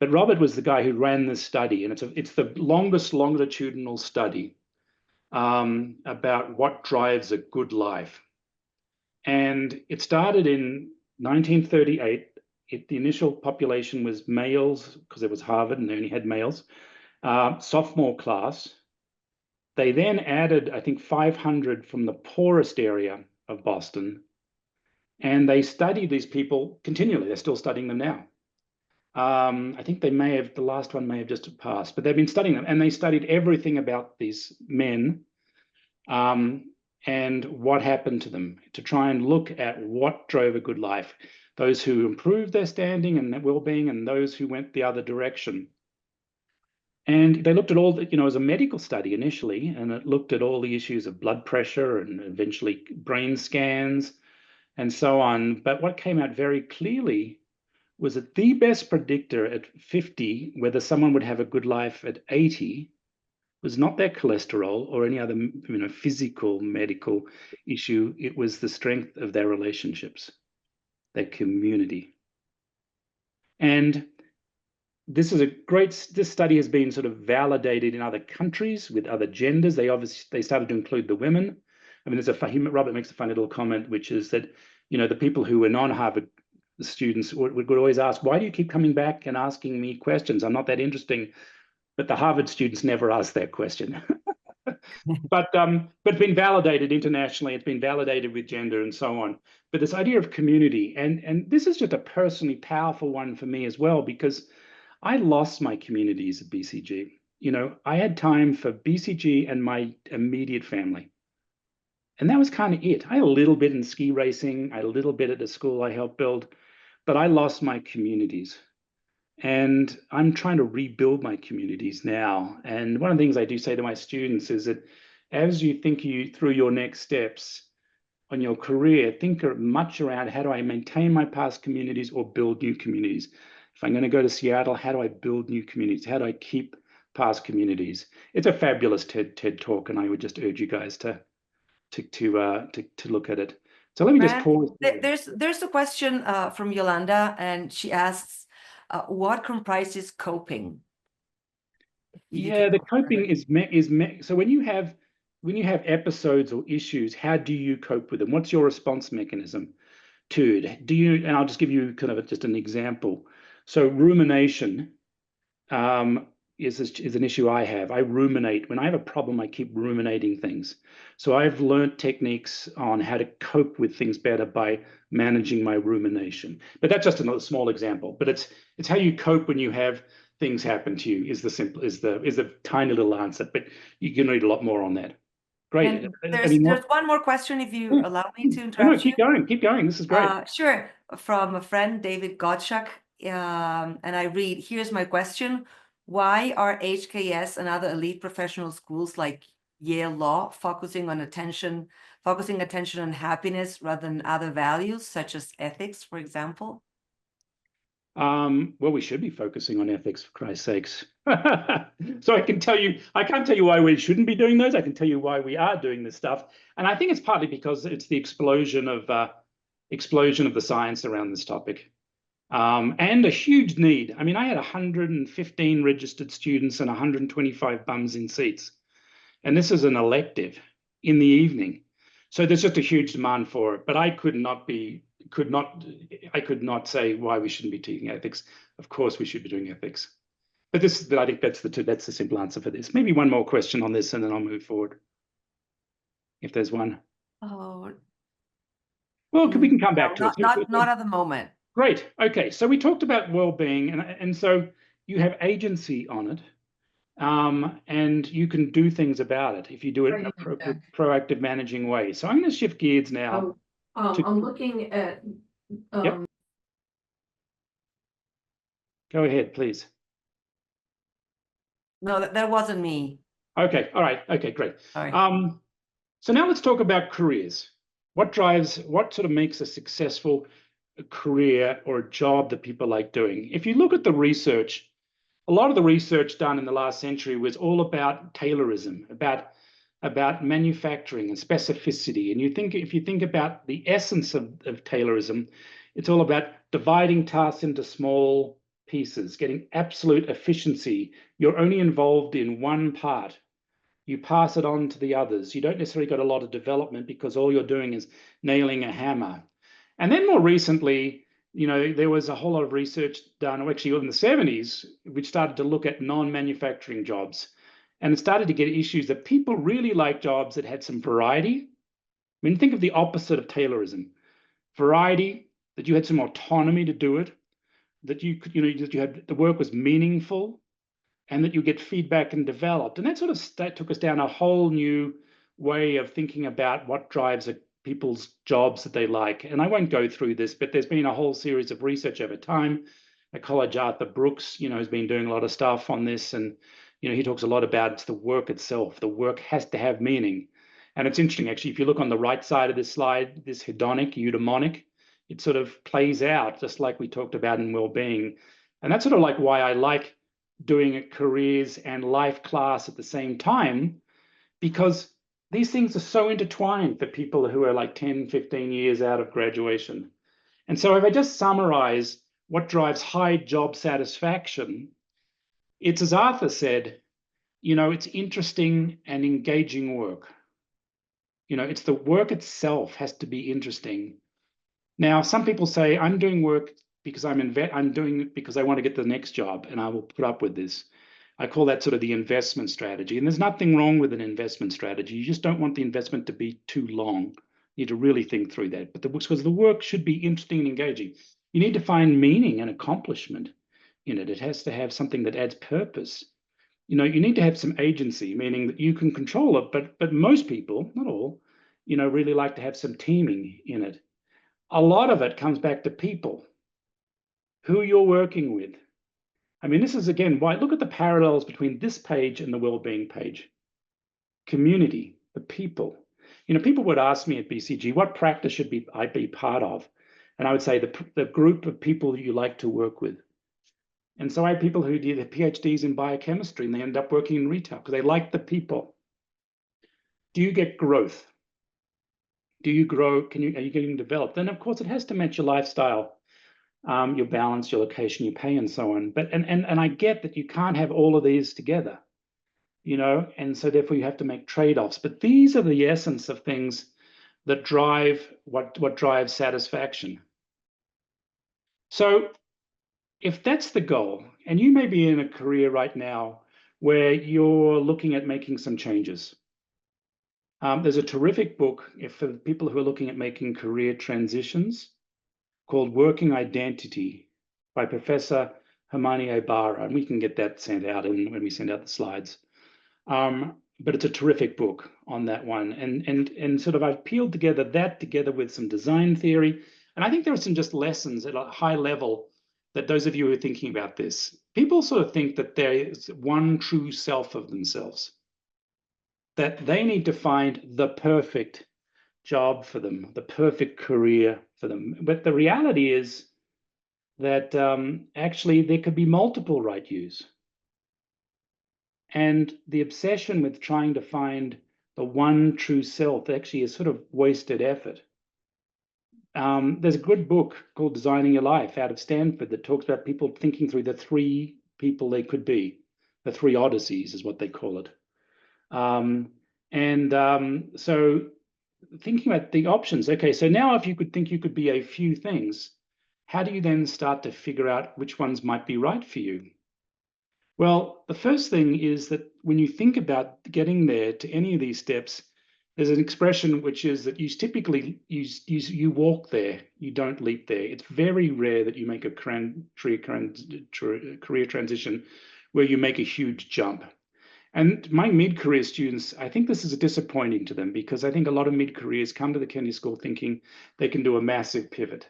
But Robert was the guy who ran this study, and it's the longest longitudinal study about what drives a good life. And it started in 1938. The initial population was males, because it was Harvard and they only had males, sophomore class. They then added, I think, 500 from the poorest area of Boston. And they studied these people continually. They're still studying them now. I think they may have, the last one may have just passed, but they've been studying them, and they studied everything about these men and what happened to them, to try and look at what drove a good life. Those who improved their standing and their well-being, and those who went the other direction. And they looked at all the, it was a medical study initially, and it looked at all the issues of blood pressure and eventually brain scans and so on. But what came out very clearly was that the best predictor at 50, whether someone would have a good life at 80, was not their cholesterol or any other physical medical issue. It was the strength of their relationships, their community. And this study has been sort of validated in other countries with other genders. They started to include the women. I mean, Robert makes a funny little comment, which is that, the people who were non-Harvard students would always ask, why do you keep coming back and asking me questions? I'm not that interesting. But the Harvard students never asked that question. But it's been validated internationally. It's been validated with gender and so on. But this idea of community, and this is just a personally powerful one for me as well, because I lost my communities at BCG. I had time for BCG and my immediate family. And that was kind of it. I had a little bit in ski racing. I had a little bit at the school I helped build, but I lost my communities. And I'm trying to rebuild my communities now. And one of the things I do say to my students is that as you think through your next steps on your career, think much around, how do I maintain my past communities or build new communities? If I'm going to go to Seattle, how do I build new communities? How do I keep past communities? It's a fabulous TED Talk, and I would just urge you guys to look at it. So let me just pause. There's a question from Yolanda, and she asks, what comprises coping? Yeah, the coping is so when you have episodes or issues, how do you cope with them? What's your response mechanism to it? And I'll just give you kind of just an example. So rumination is an issue I have. I ruminate. When I have a problem, I keep ruminating things. So I've learned techniques on how to cope with things better by managing my rumination. But that's just another small example. But it's how you cope when you have things happen to you is the tiny little answer. But you can read a lot more on that. Great. There's one more question, if you allow me to interrupt. No, keep going. Keep going. This is great. Sure. From a friend, David Gottschalk. And I read, here's my question. Why are HKS and other elite professional schools like Yale Law focusing attention on happiness rather than other values, such as ethics, for example? Well, we should be focusing on ethics, for Christ's sakes. So I can't tell you why we shouldn't be doing those. I can tell you why we are doing this stuff. And I think it's partly because it's the explosion of the science around this topic. And a huge need. I mean, I had 115 registered students and 125 bums in seats. And this is an elective in the evening. So there's just a huge demand for it. But I could not say why we shouldn't be teaching ethics. Of course we should be doing ethics. But I think that's the simple answer for this. Maybe one more question on this and then I'll move forward. If there's one. Oh. Well, we can come back to it. Not at the moment. Great. Okay. So we talked about well-being, and so you have agency on it, and you can do things about it if you do it in a proactive, managing way. So I'm going to shift gears now. I'm looking at. Yep. Go ahead, please. No, that wasn't me. Okay. All right. Okay. Great. Sorry. So now let's talk about careers. What sort of makes a successful career or a job that people like doing? If you look at the research, a lot of the research done in the last century was all about Taylorism, about manufacturing and specificity. And if you think about the essence of Taylorism, it's all about dividing tasks into small pieces, getting absolute efficiency. You're only involved in one part. You pass it on to the others. You don't necessarily got a lot of development because all you're doing is nailing a hammer. And then more recently, there was a whole lot of research done, or actually in the 70s, which started to look at non-manufacturing jobs. And it started to get issues that people really like jobs that had some variety. I mean, think of the opposite of Taylorism. variety, that you had some autonomy to do it, that you could, that you had, the work was meaningful, and that you get feedback and developed. And that sort of that took us down a whole new way of thinking about what drives people's jobs that they like. And I won't go through this, but there's been a whole series of research over time. My colleague Arthur Brooks, has been doing a lot of stuff on this, and he talks a lot about the work itself. The work has to have meaning. And it's interesting, actually, if you look on the right side of this slide, this hedonic, eudaimonic, it sort of plays out just like we talked about in well-being. And that's sort of like why I like doing careers and life class at the same time, because these things are so intertwined for people who are like 10, 15 years out of graduation. And so if I just summarize what drives high job satisfaction, it's, as Arthur said, it's interesting and engaging work. It's the work itself has to be interesting. Now, some people say, I'm doing work because I'm doing it because I want to get the next job, and I will put up with this. I call that sort of the investment strategy. And there's nothing wrong with an investment strategy. You just don't want the investment to be too long. You need to really think through that. But because the work should be interesting and engaging. You need to find meaning and accomplishment in it. It has to have something that adds purpose. You need to have some agency, meaning that you can control it. But most people, not all, really like to have some teaming in it. A lot of it comes back to people, who you're working with. I mean, this is, again, why look at the parallels between this page and the well-being page. Community, the people. People would ask me at BCG, what practice should I be part of? And I would say the group of people you like to work with. And so I have people who do their PhDs in biochemistry and they end up working in retail because they like the people. Do you get growth? Do you grow? Are you getting developed? Then, of course, it has to match your lifestyle. Your balance, your location, your pay, and so on. But and I get that you can't have all of these together, and so therefore you have to make trade-offs. But these are the essence of things that drive what drives satisfaction. So if that's the goal, and you may be in a career right now where you're looking at making some changes. There's a terrific book for people who are looking at making career transitions, called Working Identity by Professor Hermione Ibarra, and we can get that sent out when we send out the slides. But it's a terrific book on that one, and sort of I've peeled together with some design theory, and I think there are some just lessons at a high level that those of you who are thinking about this, people sort of think that there is one true self of themselves, that they need to find the perfect job for them, the perfect career for them. But the reality is that actually there could be multiple right yous. And the obsession with trying to find the one true self actually is sort of wasted effort. There's a good book called Designing Your Life out of Stanford that talks about people thinking through the three people they could be. The three Odysseys is what they call it. So thinking about the options. Okay, so now if you could think you could be a few things, how do you then start to figure out which ones might be right for you? Well, the first thing is that when you think about getting there to any of these steps, there's an expression which is that you typically you walk there, you don't leap there. It's very rare that you make a career transition where you make a huge jump. And my mid-career students, I think this is disappointing to them because I think a lot of mid-careers come to the Kennedy School thinking they can do a massive pivot.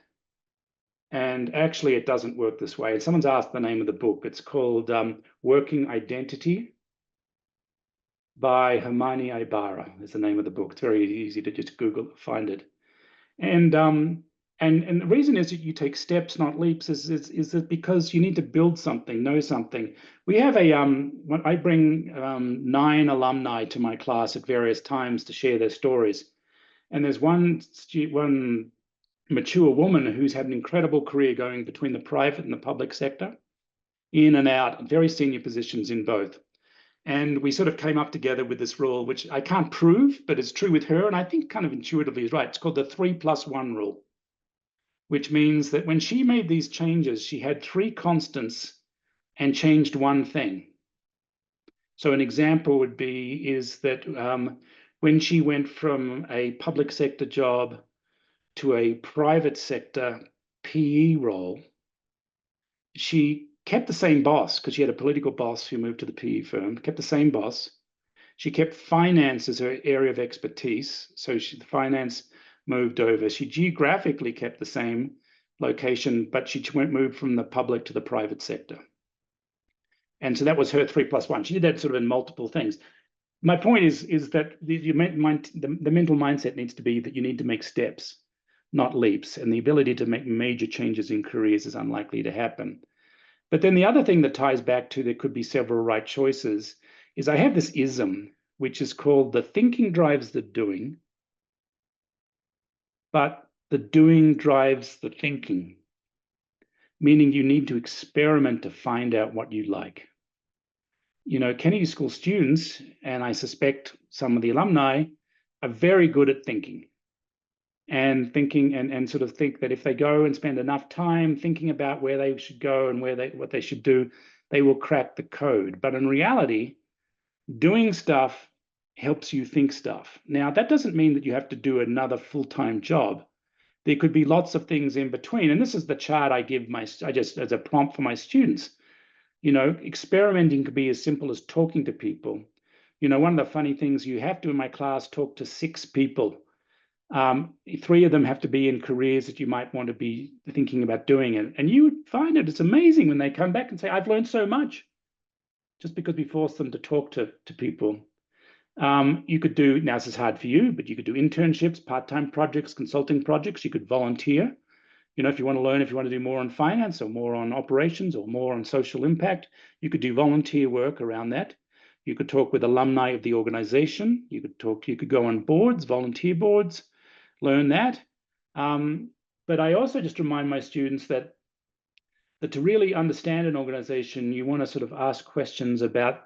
And actually, it doesn't work this way. And someone's asked the name of the book. It's called Working Identity by Hermione Ibarra is the name of the book. It's very easy to just Google, find it. And the reason is that you take steps, not leaps, is that because you need to build something, know something. We have when I bring 9 alumni to my class at various times to share their stories. And there's one mature woman who's had an incredible career going between the private and the public sector, in and out, very senior positions in both. And we sort of came up together with this rule, which I can't prove, but it's true with her. And I think kind of intuitively is right. It's called the 3+1 rule, which means that when she made these changes, she had 3 constants and changed one thing. So an example would be is that when she went from a public sector job to a private sector PE role, she kept the same boss because she had a political boss who moved to the PE firm, kept the same boss. She kept finance as her area of expertise. So the finance moved over. She geographically kept the same location, but she moved from the public to the private sector. And so that was her 3+1. She did that sort of in multiple things. My point is that the mental mindset needs to be that you need to make steps, not leaps. And the ability to make major changes in careers is unlikely to happen. But then the other thing that ties back to there could be several right choices is I have this ism, which is called the thinking drives the doing, but the doing drives the thinking, meaning you need to experiment to find out what you like. You know, Kennedy School students, and I suspect some of the alumni, are very good at thinking and sort of think that if they go and spend enough time thinking about where they should go and what they should do, they will crack the code. But in reality, doing stuff helps you think stuff. Now, that doesn't mean that you have to do another full-time job. There could be lots of things in between. And this is the chart I give just as a prompt for my students. You know, experimenting could be as simple as talking to people. You know, one of the funny things, you have to, in my class, talk to 6 people. 3 of them have to be in careers that you might want to be thinking about doing it. And you would find it's amazing when they come back and say, I've learned so much, just because we force them to talk to people. You could do, now this is hard for you, but you could do internships, part-time projects, consulting projects. You could volunteer. You know, if you want to learn, if you want to do more on finance or more on operations or more on social impact, you could do volunteer work around that. You could talk with alumni of the organization. You could go on boards, volunteer boards, learn that. But I also just remind my students that to really understand an organization, you want to sort of ask questions about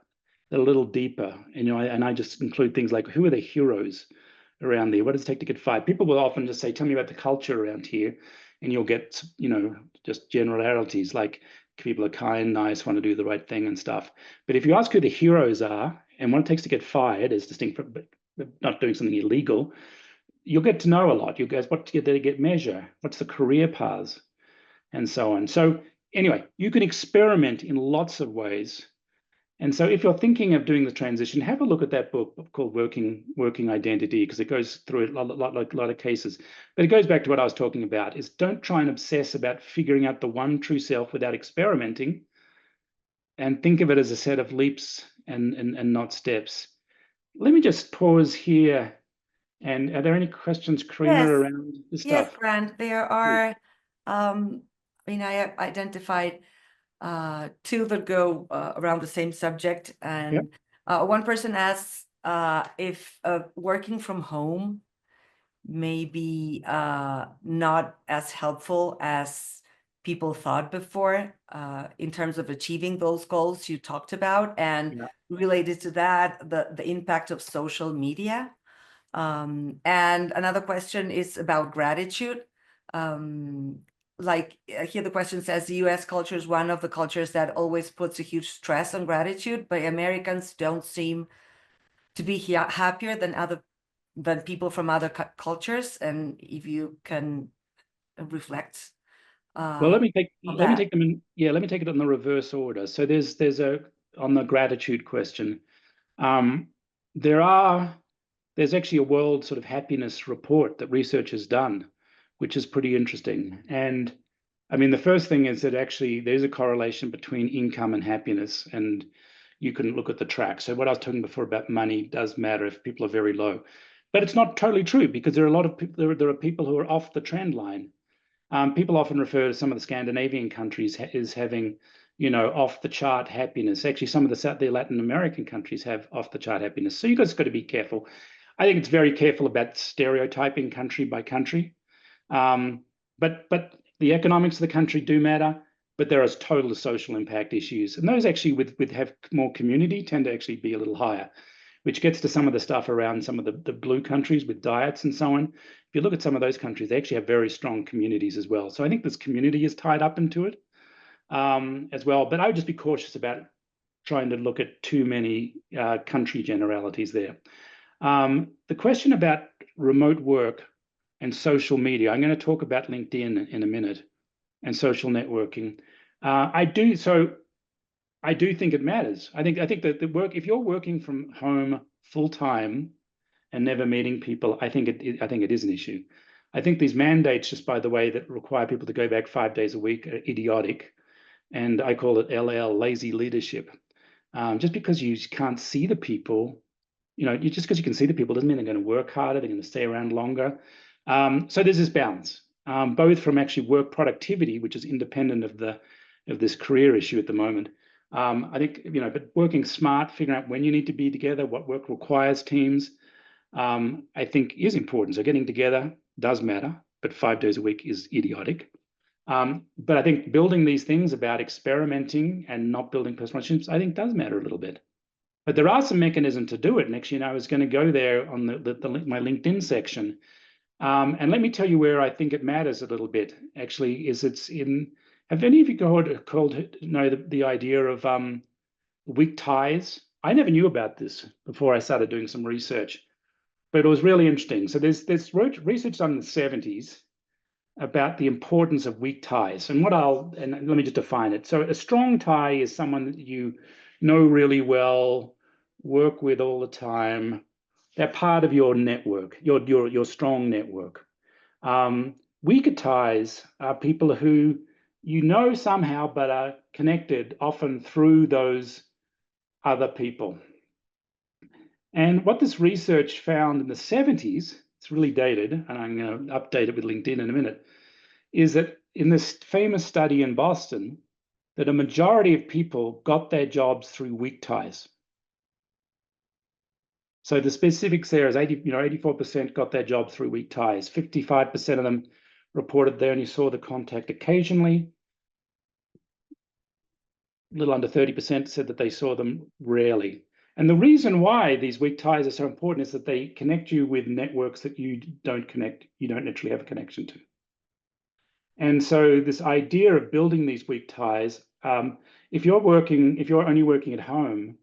it a little deeper. And, you know, and I just include things like, who are the heroes around there? What does it take to get fired? People will often just say, tell me about the culture around here. And you'll get, you know, just generalities like people are kind, nice, want to do the right thing and stuff. But if you ask who the heroes are and what it takes to get fired, as distinct from not doing something illegal, you'll get to know a lot. You'll go, what do they get measure? What's the career paths? And so on. So anyway, you can experiment in lots of ways. And so if you're thinking of doing the transition, have a look at that book called Working Identity, because it goes through a lot of cases. But it goes back to what I was talking about, is don't try and obsess about figuring out the one true self without experimenting, and think of it as a set of leaps and not steps. Let me just pause here. And are there any questions, Karina, Yes. around this Yes, stuff? Grant, there are, I mean, I have identified 2 that go around the same subject. And one person asks if working from home may be not as helpful as people thought before in terms of achieving those goals you talked about. And related to that, the impact of social media. And another question is about gratitude. Like here the question says, the US culture is one of the cultures that always puts a huge stress on gratitude, but Americans don't seem to be happier than people from other cultures. And if you can reflect. Well, let me take them in. Yeah, let me take it in the reverse order. So there's on the gratitude question. There's actually a world sort of happiness report that research has done, which is pretty interesting. And I mean, the first thing is that actually there's a correlation between income and happiness, and you can look at the track. So what I was talking before about money does matter if people are very low, but it's not totally true, because there are a lot of people, there are people who are off the trend line. People often refer to some of the Scandinavian countries as having, you know, off the chart happiness. Actually, some of the Latin American countries have off the chart happiness. So you guys got to be careful. I think it's very careful about stereotyping country by country. But the economics of the country do matter, but there is total social impact issues. And those actually with have more community tend to actually be a little higher, which gets to some of the stuff around some of the blue countries with diets and so on. If you look at some of those countries, they actually have very strong communities as well. So I think this community is tied up into it as well. But I would just be cautious about trying to look at too many country generalities there. The question about remote work, and social media. I'm going to talk about LinkedIn in a minute and social networking. I do think it matters. I think that the work, if you're working from home full time and never meeting people, I think it is an issue. I think these mandates, just by the way, that require people to go back 5 days a week are idiotic. And I call it LL, lazy leadership. Just because you can't see the people, just because you can see the people doesn't mean they're going to work harder, they're going to stay around longer. So there's this balance, both from actually work productivity, which is independent of this career issue at the moment. I think, but working smart, figuring out when you need to be together, what work requires teams, I think is important. So getting together does matter, but 5 days a week is idiotic. But I think building these things about experimenting and not building personal relationships, I think does matter a little bit. But there are some mechanisms to do it. And actually, I was going to go there on my LinkedIn section. And let me tell you where I think it matters a little bit, actually, is it's in, have any of you know the idea of weak ties? I never knew about this before I started doing some research, but it was really interesting. So there's research done in the 70s about the importance of weak ties. And let me just define it. So a strong tie is someone that you know really well, work with all the time. They're part of your network, your strong network. Weaker ties are people who you know somehow, but are connected often through those other people. And what this research found in the 70s, it's really dated, and I'm going to update it with LinkedIn in a minute, is that in this famous study in Boston, that a majority of people got their jobs through weak ties. So the specifics there is 84% got their job through weak ties. 55% of them reported they only saw the contact occasionally. A little under 30% said that they saw them rarely. And the reason why these weak ties are so important is that they connect you with networks that you don't naturally have a connection to. And so this idea of building these weak ties, if you're only working at home,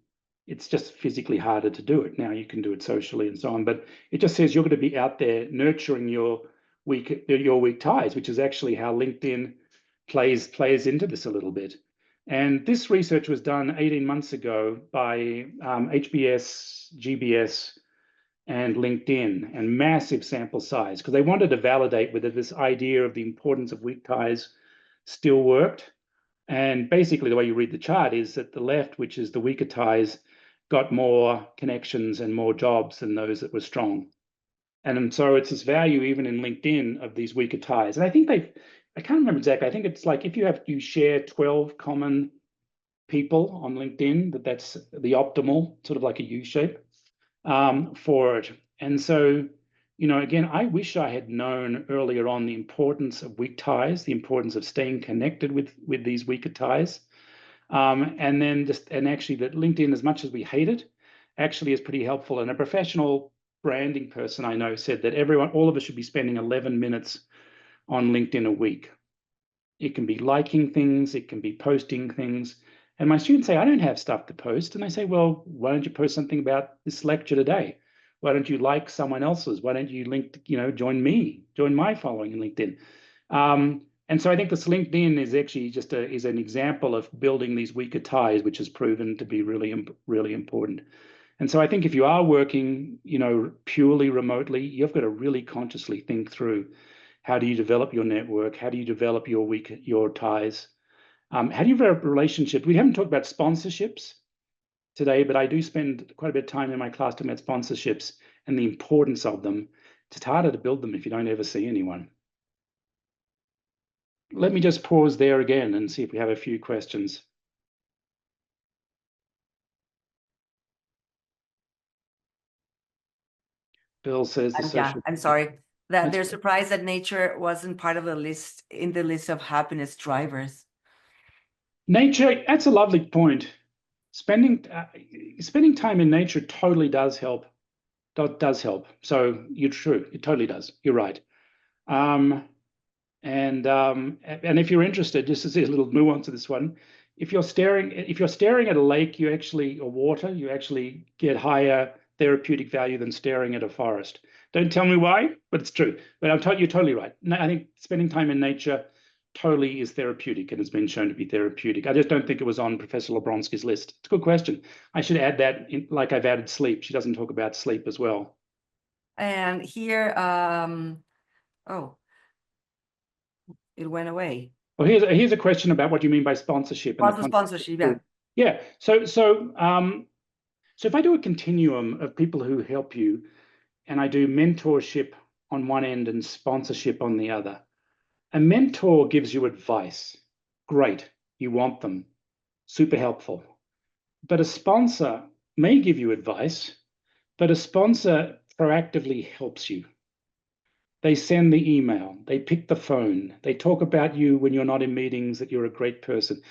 it's just physically harder to do it. Now you can do it socially and so on, but it just says you're going to be out there nurturing your weak ties, which is actually how LinkedIn plays into this a little bit. And this research was done 18 months ago by HBS, GBS, and LinkedIn, and massive sample size, because they wanted to validate whether this idea of the importance of weak ties still worked. And basically the way you read the chart is that the left, which is the weaker ties, got more connections and more jobs than those that were strong. And so it's this value even in LinkedIn of these weaker ties. And I think I can't remember exactly, I think it's like if you share 12 common people on LinkedIn, that's the optimal, sort of like a U shape for it. And so, again, I wish I had known earlier on the importance of weak ties, the importance of staying connected with these weaker ties. And actually that LinkedIn, as much as we hate it, actually is pretty helpful. And a professional branding person I know said that all of us should be spending 11 minutes on LinkedIn a week. It can be liking things, it can be posting things. And my students say, I don't have stuff to post. And I say, well, why don't you post something about this lecture today? Why don't you like someone else's? Why don't you join my following in LinkedIn? And so I think this LinkedIn is actually just is an example of building these weaker ties, which has proven to be really, really important. And so I think if you are working, purely remotely, you've got to really consciously think through how do you develop your network? How do you develop your ties? How do you develop relationships? We haven't talked about sponsorships today, but I do spend quite a bit of time in my class talking about sponsorships and the importance of them. It's harder to build them if you don't ever see anyone. Let me just pause there again and see if we have a few questions. Bill says I'm sorry. That they're surprised that nature wasn't part of the list of happiness drivers. Nature, that's a lovely point. Spending time in nature totally does help. Does help. So you're true. It totally does. You're right. And if you're interested, just to see a little nuance of this one, if you're staring at a lake, or water, you actually get higher therapeutic value than staring at a forest. Don't tell me why, but it's true. But you're totally right. No, I think spending time in nature totally is therapeutic and has been shown to be therapeutic. I just don't think it was on Professor Lebronsky's list. It's a good question. I should add that, like I've added sleep. She doesn't talk about sleep as well. And here, oh, it went away. Well, here's a question about what you mean by sponsorship. What's the sponsorship? Yeah. Yeah. So if I do a continuum of people who help you, and I do mentorship on one end and sponsorship on the other, a mentor gives you advice. Great, you want them, super helpful. But a sponsor may give you advice, but a sponsor proactively helps you. They send the email, they pick the phone, they talk about you when you're not in meetings, that you're a great person.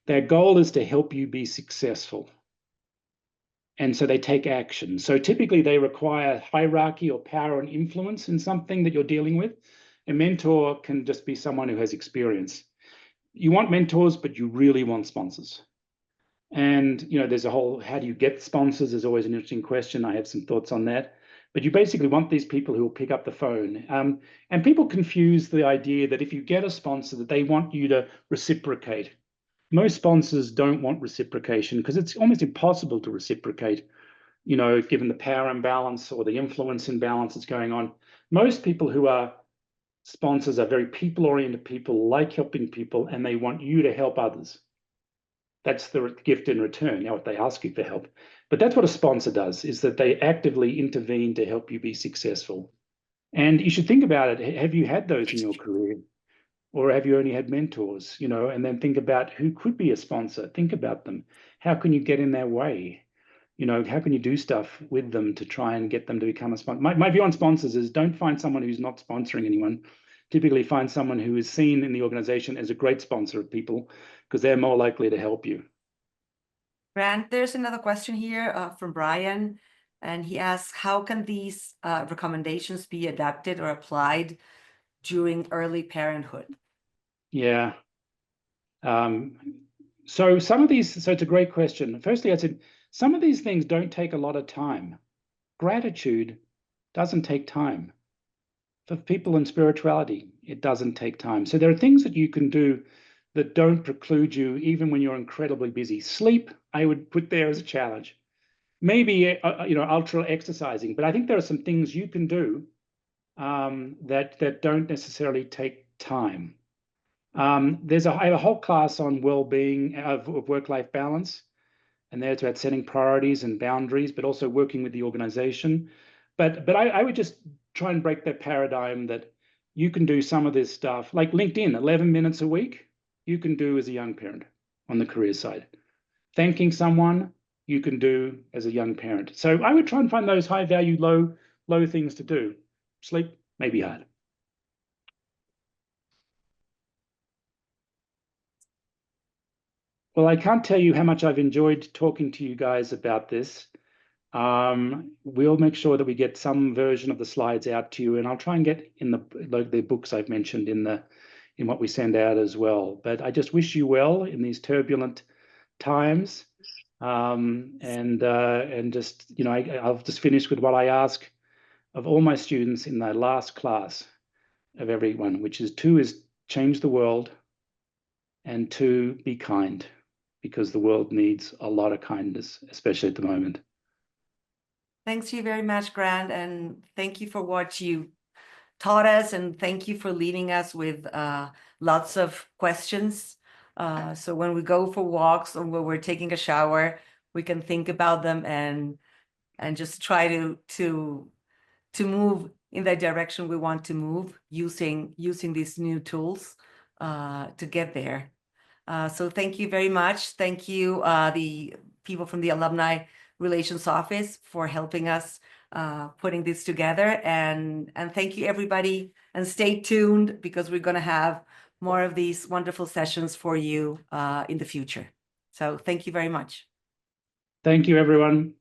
Their goal is to help you be successful. And so they take action. So typically they require hierarchy or power and influence in something that you're dealing with. A mentor can just be someone who has experience. You want mentors, but you really want sponsors. And there's a whole, how do you get sponsors is always an interesting question. I have some thoughts on that. But you basically want these people who will pick up the phone. And people confuse the idea that if you get a sponsor, that they want you to reciprocate. Most sponsors don't want reciprocation because it's almost impossible to reciprocate, given the power imbalance or the influence imbalance that's going on. Most people who are sponsors are very people-oriented people, like helping people, and they want you to help others. That's the gift in return, what they ask you for help. But that's what a sponsor does, is that they actively intervene to help you be successful. And you should think about it. Have you had those in your career? Or have you only had mentors, and then think about who could be a sponsor. Think about them. How can you get in their way? How can you do stuff with them to try and get them to become a sponsor? My view on sponsors is don't find someone who's not sponsoring anyone. Typically find someone who is seen in the organization as a great sponsor of people because they're more likely to help you. Grant, there's another question here from Brian, and he asks, how can these recommendations be adapted or applied during early parenthood? Yeah. So it's a great question. Firstly, I said, some of these things don't take a lot of time. Gratitude doesn't take time. For people in spirituality, it doesn't take time. So there are things that you can do that don't preclude you, even when you're incredibly busy. Sleep, I would put there as a challenge. Maybe, ultra exercising, but I think there are some things you can do that don't necessarily take time. I have a whole class on well-being of work-life balance, and there it's about setting priorities and boundaries, but also working with the organization. But I would just try and break that paradigm that you can do some of this stuff, like LinkedIn, 11 minutes a week, you can do as a young parent on the career side. Thanking someone, you can do as a young parent. So I would try and find those high-value, low things to do. Sleep may be hard. Well, I can't tell you how much I've enjoyed talking to you guys about this. We'll make sure that we get some version of the slides out to you, and I'll try and get in the books I've mentioned in what we send out as well. But I just wish you well in these turbulent times, and just I'll just finish with what I ask of all my students in the last class of everyone, which is 2 is change the world, and 2 be kind, because the world needs a lot of kindness, especially at the moment. Thanks you very much, Grant, and thank you for what you taught us, and thank you for leaving us with lots of questions. So when we go for walks or when we're taking a shower, we can think about them and just try to move in the direction we want to move using these new tools to get there. So thank you very much. Thank you, the people from the Alumni Relations Office, for helping us putting this together. And thank you, everybody. And stay tuned, because we're going to have more of these wonderful sessions for you in the future. So thank you very much. Thank you, everyone.